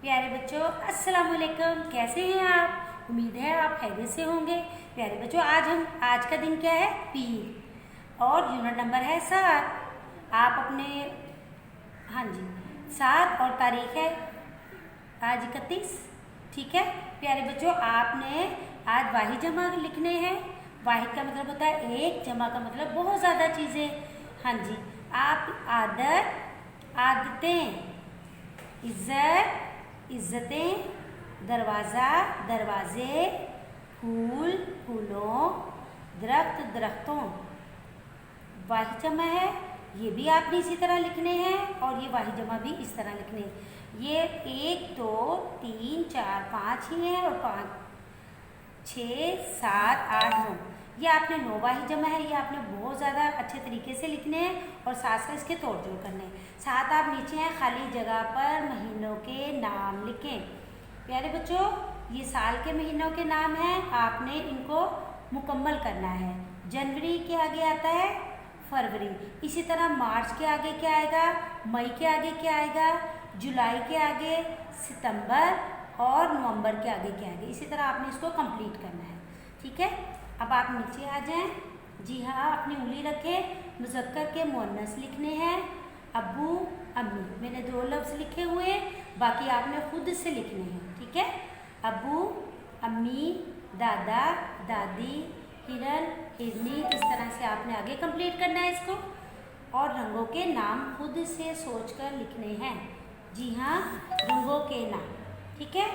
प्यारे बच्चों, अस्सलाम वालेकुम। कैसे हैं आप? उम्मीद है आप खैरियत से होंगे। प्यारे बच्चों, आज का दिन क्या है? पीर, और यूनिट नंबर है 7। आप अपने हाँ जी 7 और तारीख है आज 31। ठीक है प्यारे बच्चों, आपने आज वाहिद जमा लिखने हैं। वाहिद का मतलब होता है एक, जमा का मतलब बहुत ज़्यादा चीज़ें। हाँ जी, आप आदत, आदतें, इज्जत, इज्जतें, दरवाज़ा, दरवाजे, फूल, फूलों, दरख्त, दरख्तों। वाहिद जमा है, ये भी आपने इसी तरह लिखने हैं, और ये वाहिद जमा भी इस तरह लिखने हैं। ये 1 2 3 4 5 ही है, और 5 6 7 8 9, ये आपने 9 वाहिद जमा है। ये आपने बहुत ज़्यादा अच्छे तरीके से लिखने हैं, और साथ साथ इसके तोड़ जोड़ करने हैं। साथ आप नीचे हैं खाली जगह पर महीनों के नाम लिखें। प्यारे बच्चों, ये साल के महीनों के नाम हैं, आपने इनको मुकम्मल करना है। जनवरी के आगे आता है फरवरी, इसी तरह मार्च के आगे क्या आएगा, मई के आगे क्या आएगा, जुलाई के आगे सितंबर, और नवंबर के आगे क्या आएगा। इसी तरह आपने इसको कंप्लीट करना है। ठीक है, अब आप नीचे आ जाएं। जी हाँ, अपनी उंगली रखें। मुज़क्कर के मुअन्नस लिखने हैं, अब्बू, अम्मी। मैंने 2 लफ्ज़ लिखे हुए हैं, बाकी आपने खुद से लिखने हैं। ठीक है, अब्बू, अम्मी, दादा, दादी, हिरन, हिरनी। इस तरह से आपने आगे कंप्लीट करना है इसको, और रंगों के नाम खुद से सोचकर लिखने हैं। जी हाँ, रंगों के नाम। ठीक है।